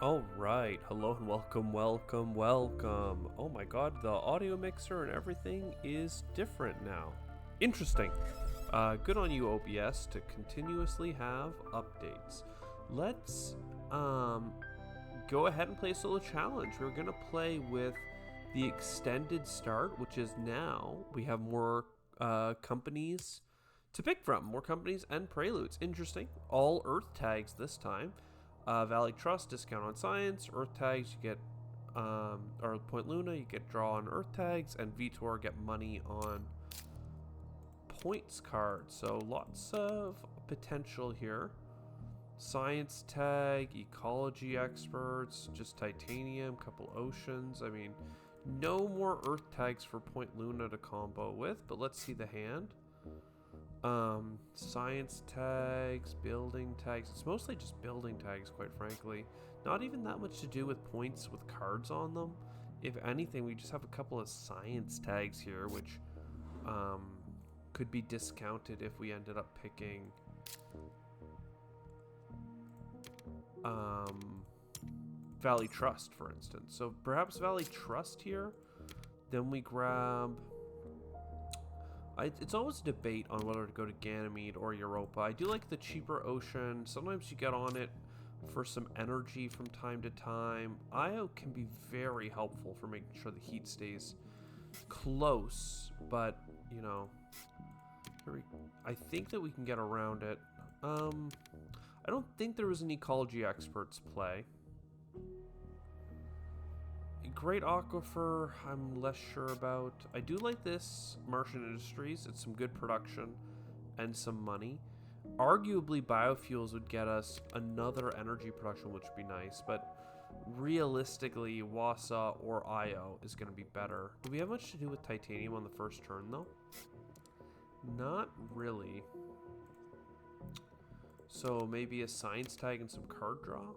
All right, hello and welcome, welcome, welcome. Oh my god, the audio mixer and everything is different now. Interesting. Good on you, OBS, to continuously have updates. Let's go ahead and play a solo challenge. We're gonna play with the extended start, which is now we have more companies to pick from, more companies and preludes. Interesting. All Earth tags this time. Valley Trust, discount on science. Earth tags, you get, or Point Luna, you get draw on Earth tags, and Vitor get money on points cards. So lots of potential here. Science tag, ecology experts, just titanium, couple oceans. I mean, no more Earth tags for Point Luna to combo with, but let's see the hand. Science tags, building tags. It's mostly just building tags, quite frankly. Not even that much to do with points with cards on them. If anything, we just have a couple of science tags here, which could be discounted if we ended up picking Valley Trust, for instance. So perhaps Valley Trust here. Then we grab... it's always a debate on whether to go to Ganymede or Europa. I do like the cheaper ocean. Sometimes you get on it for some energy from time to time. Io can be very helpful for making sure the heat stays close, but, you know, I think that we can get around it. I don't think there was an ecology experts play. Great aquifer, I'm less sure about. I do like this Martian Industries. It's some good production and some money. Arguably biofuels would get us another energy production, which would be nice, but realistically Wasa or Io is going to be better. Do we have much to do with titanium on the first turn though? Not really. So maybe a science tag and some card draw?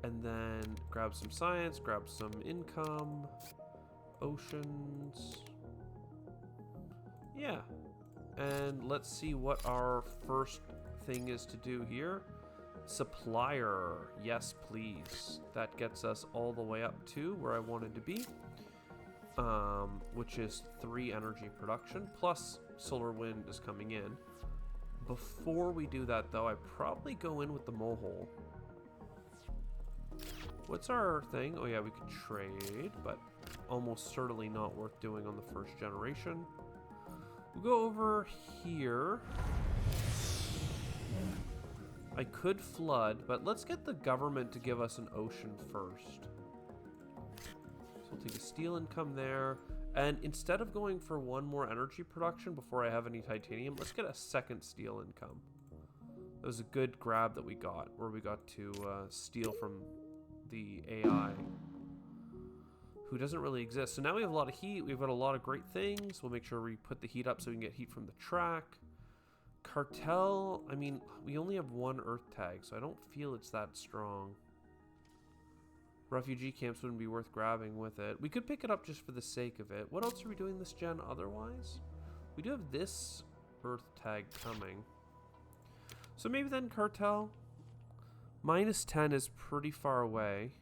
And then grab some science, grab some income, oceans. Yeah. And let's see what our first thing is to do here. Supplier. Yes, please. That gets us all the way up to where I wanted to be. Which is 3 energy production, plus solar wind is coming in. Before we do that, though, I probably go in with the mohole. What's our thing? Oh yeah, we could trade, but almost certainly not worth doing on the first generation. We'll go over here. I could flood, but let's get the government to give us an ocean first. So we'll take a steel income there. And instead of going for 1 more energy production before I have any titanium, let's get a second steel income. That was a good grab that we got, where we got to steal from the AI, who doesn't really exist. So now we have a lot of heat. We've got a lot of great things. We'll make sure we put the heat up so we can get heat from the track. Cartel, I mean, we only have 1 Earth tag, so I don't feel it's that strong. Refugee camps wouldn't be worth grabbing with it. We could pick it up just for the sake of it. What else are we doing this gen otherwise? We do have this Earth tag coming. So maybe then Cartel. -10 is pretty far away.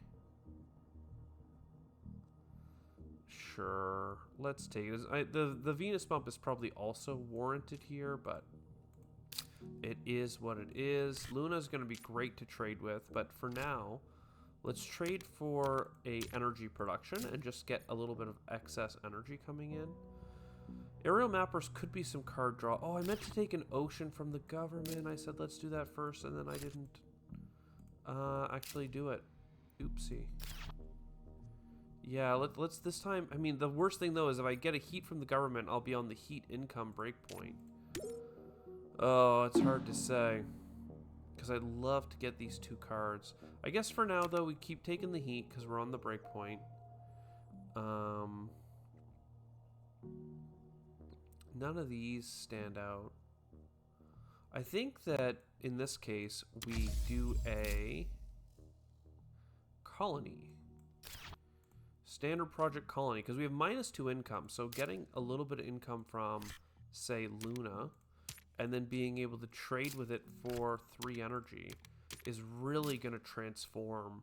Sure, let's take it. The Venus bump is probably also warranted here, but it is what it is. Luna's going to be great to trade with, but for now, let's trade for a energy production and just get a little bit of excess energy coming in. Aerial mappers could be some card draw. Oh, I meant to take an ocean from the government. I said let's do that first, and then I didn't actually do it. Oopsie. Yeah, let's this time. I mean, the worst thing though is if I get a heat from the government, I'll be on the heat income breakpoint. Oh, it's hard to say, because I'd love to get these 2 cards. I guess for now though, we keep taking the heat because we're on the breakpoint. None of these stand out. I think that in this case, we do a colony. Standard project colony, because we have -2 income. So getting a little bit of income from, say, Luna, and then being able to trade with it for 3 energy. is really going to transform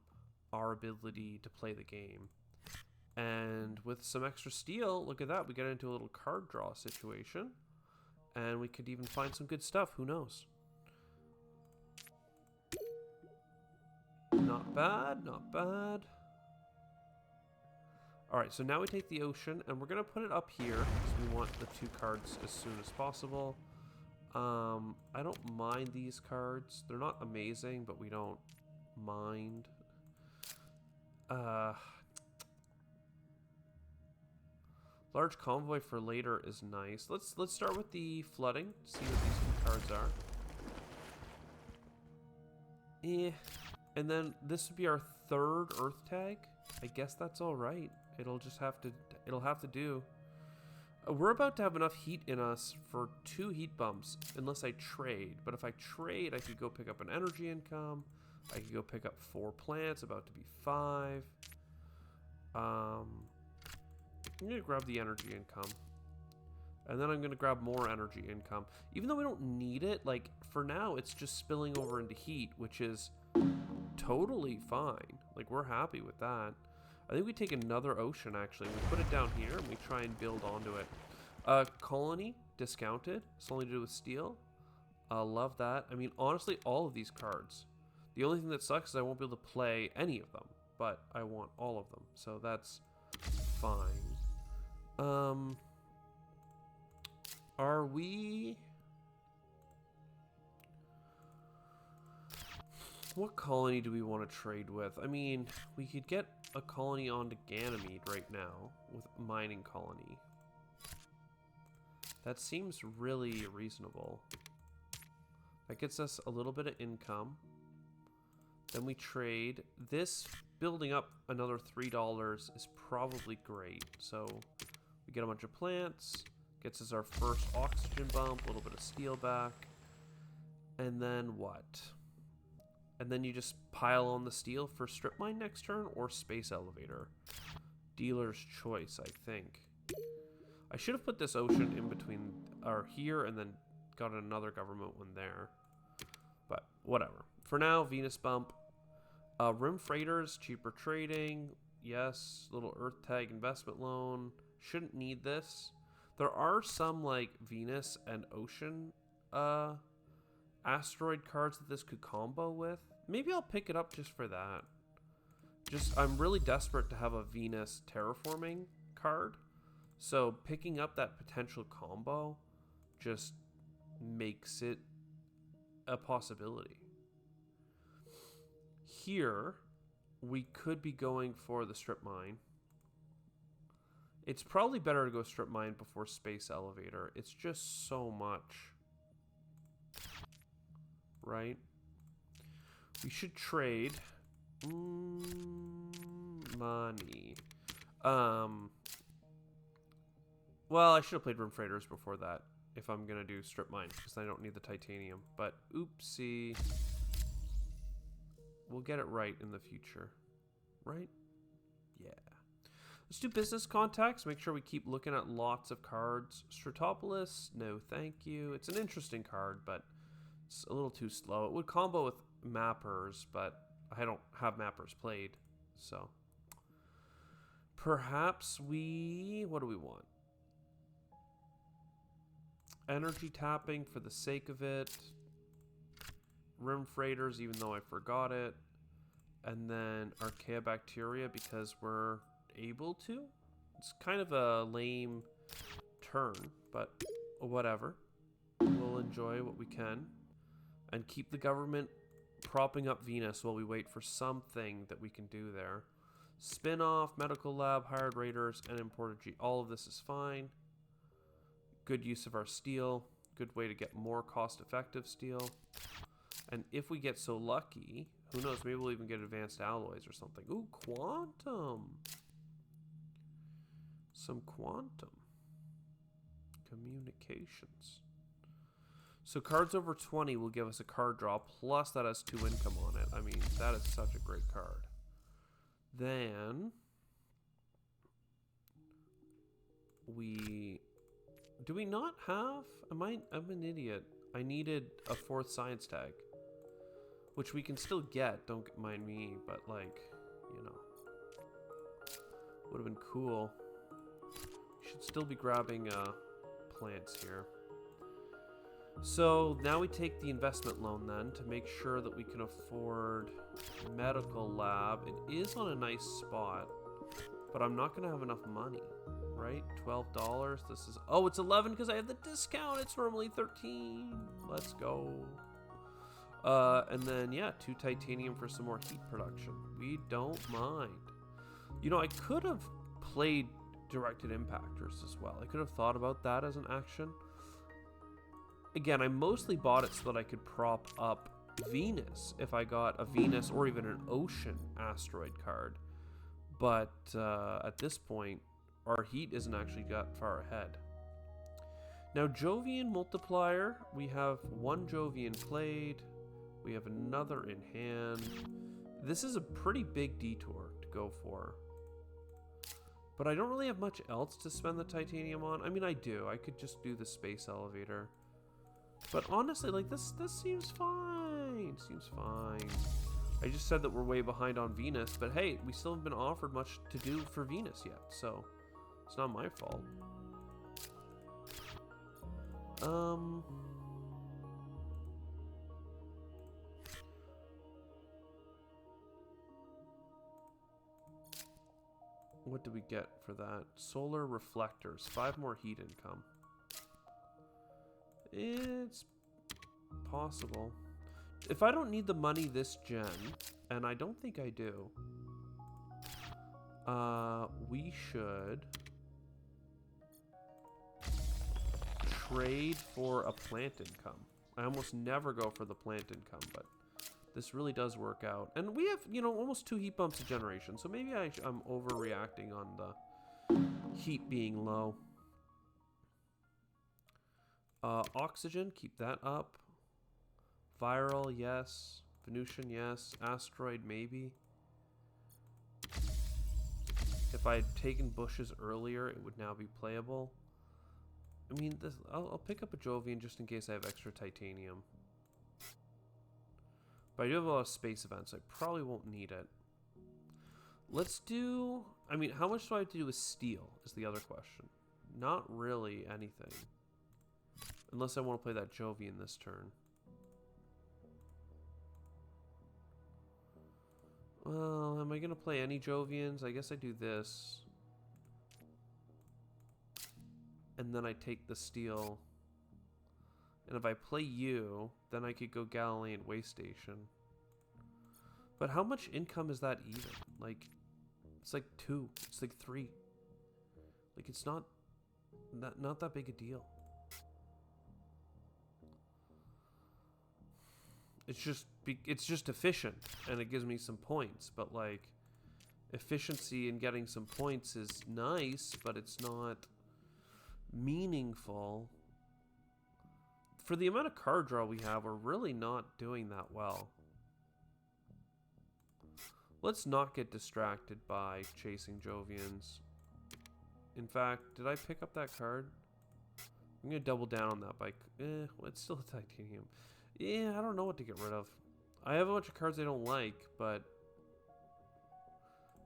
our ability to play the game. And with some extra steel, look at that, we get into a little card draw situation. And we could even find some good stuff, who knows? Not bad, not bad. Alright, so now we take the ocean, and we're going to put it up here, because we want the 2 cards as soon as possible. I don't mind these cards. They're not amazing, but we don't mind. Large convoy for later is nice. Let's start with the flooding, see what these 2 cards are. And then this would be our 3rd Earth tag. I guess that's all right. It'll have to do. We're about to have enough heat in us for 2 heat bumps, unless I trade. But if I trade, I could go pick up an energy income. I could go pick up 4 plants, about to be 5. I'm gonna grab the energy income. And then I'm gonna grab more energy income. Even though we don't need it, like, for now, it's just spilling over into heat, which is totally fine. Like, we're happy with that. I think we take another ocean, actually. We put it down here, and we try and build onto it. Colony, discounted. Something to do with steel. Love that. I mean, honestly, all of these cards. The only thing that sucks is I won't be able to play any of them. But I want all of them. So that's fine. Are we... What colony do we want to trade with? I mean, we could get a colony onto Ganymede right now with mining colony. That seems really reasonable. That gets us a little bit of income. Then we trade. This building up another $3 is probably great. So we get a bunch of plants. Gets us our first oxygen bump, a little bit of steel back. And then what? And then you just pile on the steel for strip mine next turn or space elevator. Dealer's choice, I think. I should have put this ocean in between, or here, and then got another government one there. But whatever. For now, Venus bump. Rim freighters, cheaper trading. Yes, little Earth tag investment loan. Shouldn't need this. There are some like Venus and ocean asteroid cards that this could combo with. Maybe I'll pick it up just for that. I'm really desperate to have a Venus terraforming card. So picking up that potential combo just makes it a possibility. Here, we could be going for the strip mine. It's probably better to go strip mine before space elevator. It's just so much. Right? We should trade money. Well, I should have played Rim Freighters before that if I'm going to do strip mine because I don't need the titanium. But oopsie. We'll get it right in the future. Right? Yeah. Let's do business contacts. Make sure we keep looking at lots of cards. Stratopolis, no thank you. It's an interesting card, but it's a little too slow. It would combo with mappers, but I don't have mappers played, so. Perhaps we... What do we want? Energy tapping for the sake of it. Rim freighters, even though I forgot it. And then Archaeobacteria because we're able to. It's kind of a lame turn, but whatever. We'll enjoy what we can. And keep the government propping up Venus while we wait for something that we can do there. Spin-off, medical lab, hired raiders, and imported G. All of this is fine. Good use of our steel. Good way to get more cost-effective steel. And if we get so lucky, who knows, maybe we'll even get advanced alloys or something. Ooh, quantum. Some quantum. Communications. So cards over 20 will give us a card draw, plus that has 2 income on it. I mean, that is such a great card. Then we... Do we not have... I'm an idiot. I needed a 4th science tag. which we can still get, don't mind me, but like, you know, would have been cool. Should still be grabbing plants here. So now we take the investment loan then to make sure that we can afford medical lab. It is on a nice spot, but I'm not going to have enough money, right? $12. This is, oh, it's 11 because I have the discount. It's normally 13. Let's go. And then, yeah, 2 titanium for some more heat production. We don't mind. You know, I could have played directed impactors as well. I could have thought about that as an action. Again, I mostly bought it so that I could prop up Venus if I got a Venus or even an ocean asteroid card. But at this point, our heat isn't actually got far ahead. Now, Jovian multiplier, we have 1 Jovian played. We have another in hand. This is a pretty big detour to go for. But I don't really have much else to spend the titanium on. I mean, I do. I could just do the space elevator. But honestly, like, this seems fine. Seems fine. I just said that we're way behind on Venus, but hey, we still haven't been offered much to do for Venus yet, so it's not my fault. What do we get for that? Solar reflectors, 5 more heat income. It's possible. If I don't need the money this gen, and I don't think I do, we should trade for a plant income. I almost never go for the plant income, but this really does work out. And we have, you know, almost 2 heat bumps a generation, so maybe I'm overreacting on the heat being low. Oxygen, keep that up. Viral, yes. Venusian, yes. Asteroid, maybe. If I had taken bushes earlier, it would now be playable. I mean, this, I'll pick up a Jovian just in case I have extra titanium. But I do have a lot of space events, so I probably won't need it. Let's do... I mean, how much do I have to do with steel is the other question. Not really anything. Unless I want to play that Jovian this turn. Well, am I going to play any Jovians? I guess I do this. And then I take the steel. And if I play you, then I could go Galilean Waste Station. But how much income is that even? Like, it's like 2. It's like 3. Like, it's not that big a deal. It's just efficient, and it gives me some points. But like, efficiency in getting some points is nice, but it's not meaningful. For the amount of card draw we have, we're really not doing that well. Let's not get distracted by chasing Jovians. In fact, did I pick up that card? I'm gonna double down on that bike. Well, it's still a titanium. Yeah, I don't know what to get rid of. I have a bunch of cards I don't like, but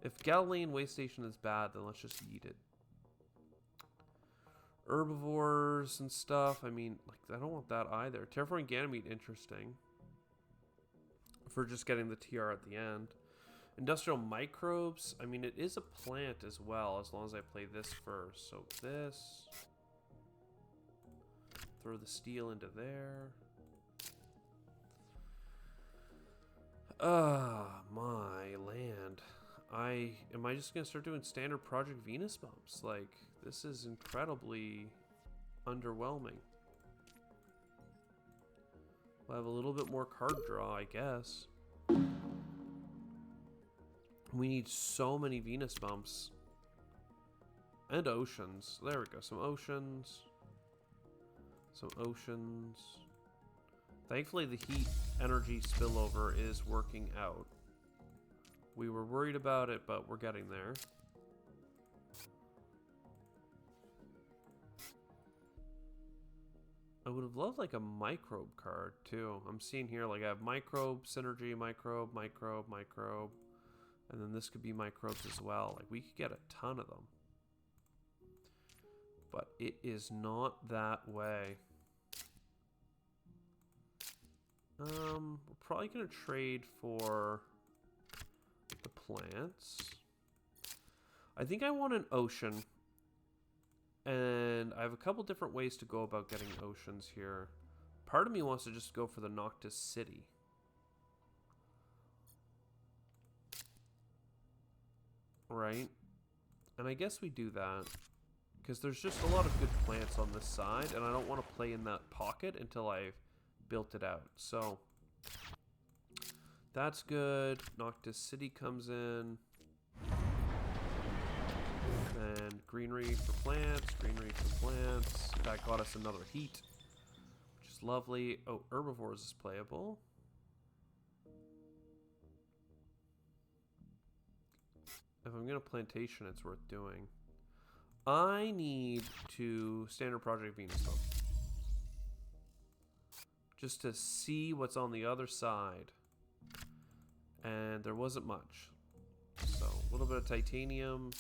if Galilean Waste Station is bad, then let's just eat it. Herbivores and stuff, I mean, like, I don't want that either. Terraforming Ganymede, interesting. For just getting the TR at the end. Industrial microbes, I mean, it is a plant as well, as long as I play this first. So this. Throw the steel into there. My land. Am I just gonna start doing standard Project Venus bumps? Like, this is incredibly underwhelming. We'll have a little bit more card draw, I guess. We need so many Venus bumps. And oceans. There we go, some oceans. Some oceans. Thankfully, the heat energy spillover is working out. We were worried about it, but we're getting there. I would have loved like a microbe card too. I'm seeing here like I have microbe, synergy, microbe, microbe, microbe. And then this could be microbes as well. Like we could get a ton of them. But it is not that way. We're probably going to trade for the plants. I think I want an ocean. And I have a couple different ways to go about getting oceans here. Part of me wants to just go for the Noctis City. Right? And I guess we do that. Because there's just a lot of good plants on this side. And I don't want to play in that pocket until I've built it out. So that's good. Noctis City comes in. And greenery for plants, greenery for plants. That got us another heat, which is lovely. Oh, herbivores is playable. If I'm going to plantation, it's worth doing. I need to standard project Venus though. Just to see what's on the other side. And there wasn't much. So, a little bit of titanium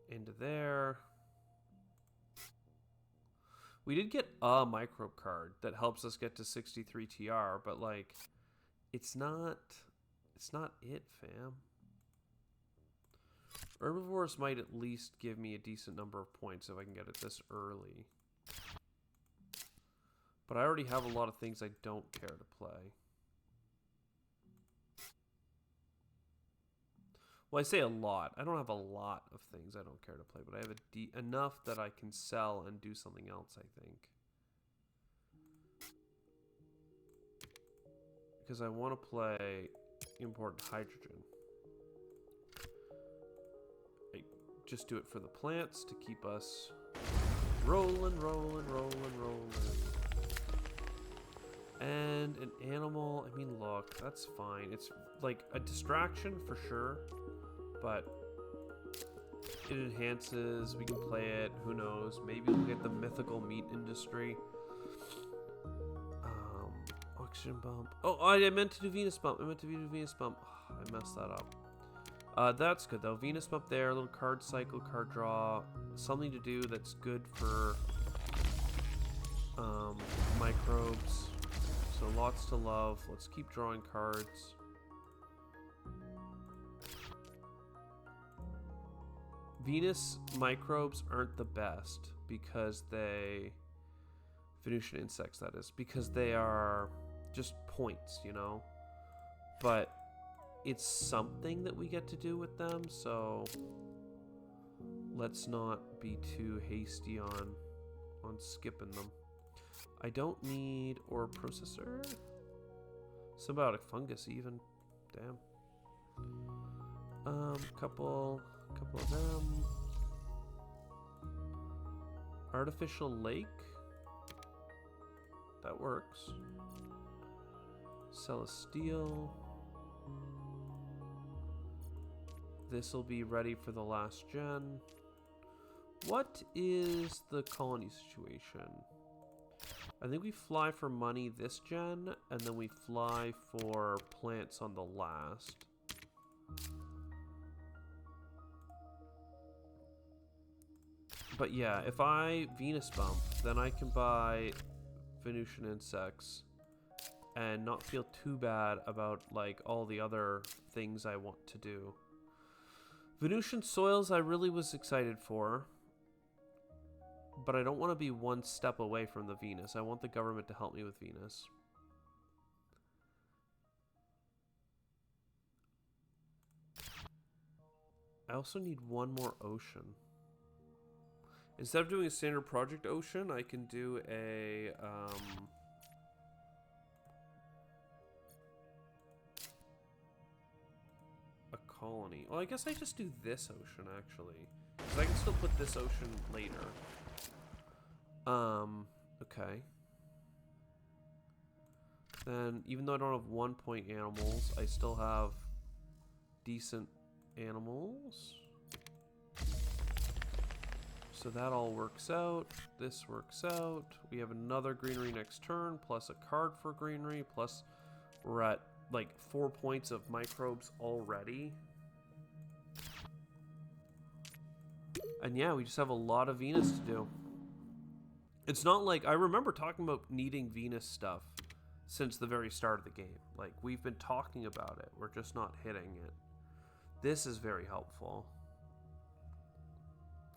into there. We did get a microbe card that helps us get to 63 TR, but like it's not it, fam. Herbivores might at least give me a decent number of points if I can get it this early. But I already have a lot of things I don't care to play. Well, I say a lot. I don't have a lot of things I don't care to play, but I have enough that I can sell and do something else, I think. Because I want to play import hydrogen. I just do it for the plants to keep us rolling, rolling, rolling, rolling. And an animal, I mean, look, that's fine. It's like a distraction for sure. But it enhances, we can play it, who knows, maybe we'll get the mythical meat industry. Oxygen bump. Oh, I meant to do Venus bump. I messed that up. That's good though. Venus bump there, a little card cycle, card draw. Something to do that's good for microbes. So lots to love. Let's keep drawing cards. Venus microbes aren't the best because they... Venusian insects, that is. Because they are just points, you know? But it's something that we get to do with them, so... Let's not be too hasty on skipping them. I don't need ore processor. Symbiotic fungus even. Damn. Couple of them. Artificial lake. That works. Celestial. This will be ready for the last gen. What is the colony situation? I think we fly for money this gen, and then we fly for plants on the last. But yeah, if I Venus bump, then I can buy Venusian insects and not feel too bad about like all the other things I want to do. Venusian soils I really was excited for, but I don't want to be one step away from the Venus. I want the government to help me with Venus. I also need one more ocean. Instead of doing a standard project ocean, I can do a colony. Well, I guess I just do this ocean, actually. Because I can still put this ocean later. Okay. Then, even though I don't have 1-point animals, I still have decent animals. So that all works out. This works out. We have another greenery next turn, plus a card for greenery, plus we're at like 4 points of microbes already. And yeah, we just have a lot of Venus to do. It's not like, I remember talking about needing Venus stuff since the very start of the game. Like, we've been talking about it. We're just not hitting it. This is very helpful.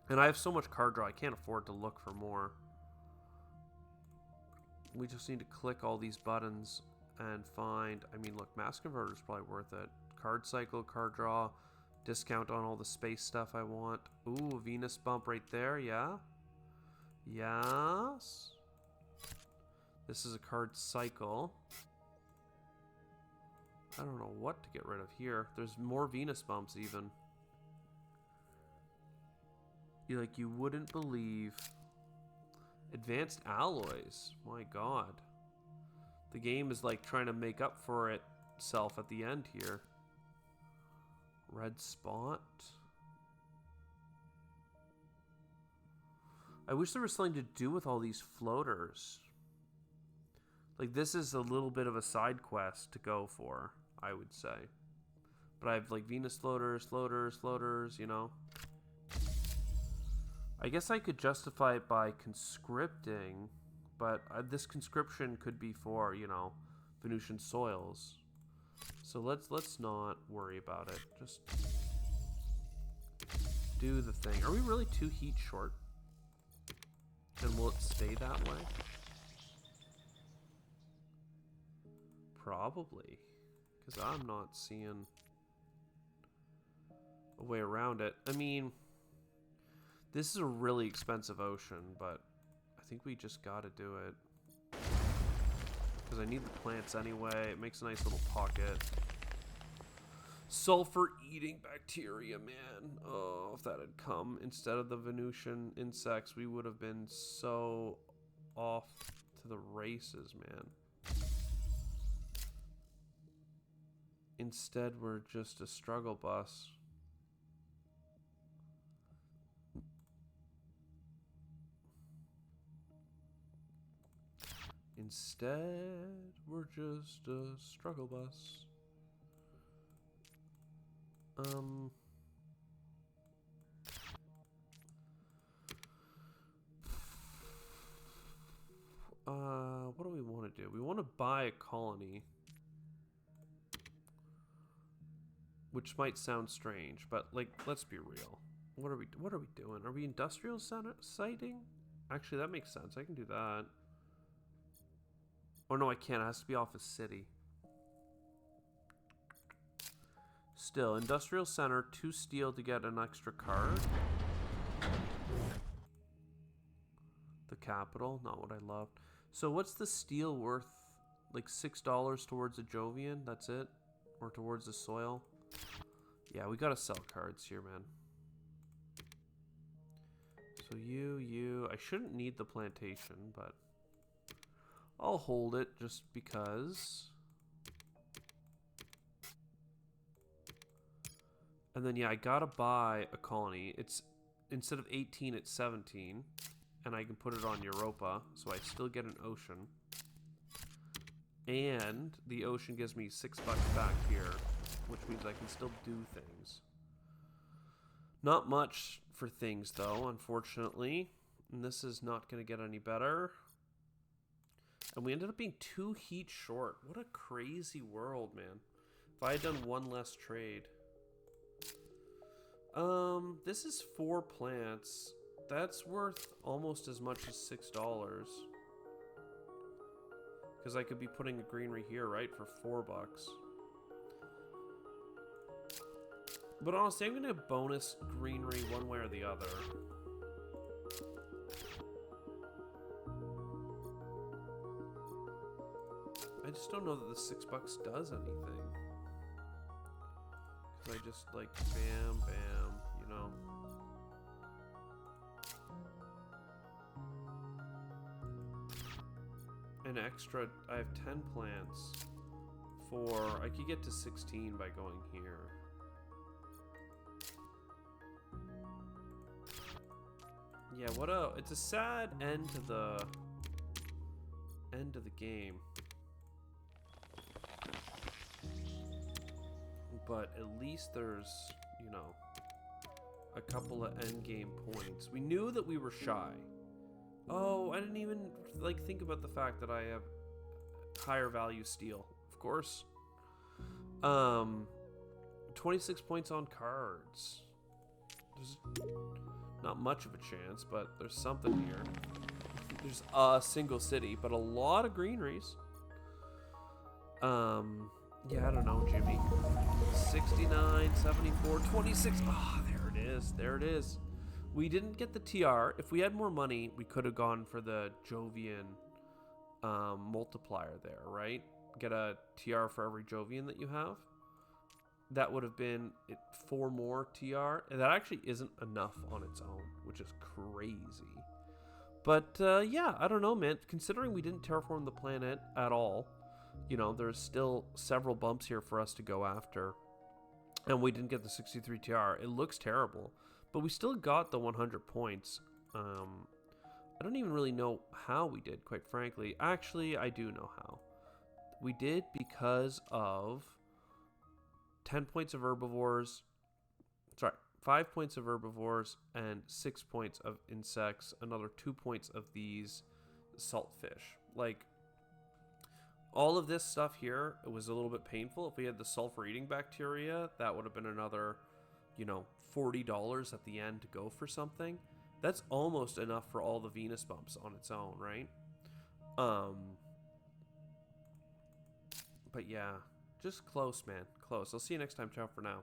And I have so much card draw, I can't afford to look for more. We just need to click all these buttons and find... I mean, look, Mass Converter is probably worth it. Card cycle, card draw, discount on all the space stuff I want. Ooh, Venus bump right there, yeah. Yes. This is a card cycle. I don't know what to get rid of here. There's more Venus bumps even. You wouldn't believe. Advanced alloys. My god. The game is like trying to make up for itself at the end here. Red spot. I wish there was something to do with all these floaters. Like, this is a little bit of a side quest to go for, I would say. But I have like Venus floaters, you know. I guess I could justify it by conscripting, but this conscription could be for, you know, Venusian soils. So let's not worry about it. Just do the thing. Are we really 2 heat short? And will it stay that way? Probably. Because I'm not seeing a way around it. I mean... This is a really expensive ocean, but I think we just gotta do it. Because I need the plants anyway. It makes a nice little pocket. Sulfur-eating bacteria, man. Oh, if that had come instead of the Venusian insects, we would have been so off to the races, man. Instead, we're just a struggle bus. Instead, we're just a struggle bus. What do we want to do? We want to buy a colony. Which might sound strange, but like, let's be real. What are we doing? Are we industrial center siting? Actually, that makes sense. I can do that. Oh no, I can't. It has to be off a city. Still, industrial center, 2 steel to get an extra card. The capital, not what I loved. So what's the steel worth? Like $6 towards a Jovian? That's it? Or towards the soil? Yeah, we gotta sell cards here, man. So I shouldn't need the plantation, but I'll hold it just because. And then, yeah, I gotta buy a colony. It's, instead of 18, it's 17. And I can put it on Europa, so I still get an ocean. And the ocean gives me $6 back here, which means I can still do things. Not much for things, though, unfortunately. And this is not going to get any better. And we ended up being 2 heat short. What a crazy world, man. If I had done 1 less trade. This is 4 plants. That's worth almost as much as $6. Because I could be putting a greenery here, right, for $4. But honestly, I'm going to bonus greenery one way or the other. I just don't know that the $6 does anything. Because I just, like, bam, bam, you know. An extra, I have 10 plants for, I could get to 16 by going here. Yeah, it's a sad end to the game. But at least there's, you know, a couple of end game points. We knew that we were shy. Oh, I didn't even like think about the fact that I have higher value steel. Of course. 26 points on cards. There's not much of a chance, but there's something here. There's a single city, but a lot of greeneries. Yeah, I don't know, Jimmy. 69, 74, 26. Ah, there it is. There it is. We didn't get the TR. If we had more money, we could have gone for the Jovian multiplier there, right? Get a TR for every Jovian that you have. That would have been 4 more TR. And that actually isn't enough on its own, which is crazy. But yeah, I don't know, man. Considering we didn't terraform the planet at all, you know, there's still several bumps here for us to go after. And we didn't get the 63 TR. It looks terrible. But we still got the 100 points. I don't even really know how we did, quite frankly. Actually, I do know how. We did because of 10 points of herbivores. Sorry, 5 points of herbivores and 6 points of insects. Another 2 points of these saltfish. Like, all of this stuff here, it was a little bit painful. If we had the sulfur-eating bacteria, that would have been another, you know, $40 at the end to go for something. That's almost enough for all the Venus bumps on its own, right? But yeah, just close, man. Close. I'll see you next time. Ciao for now.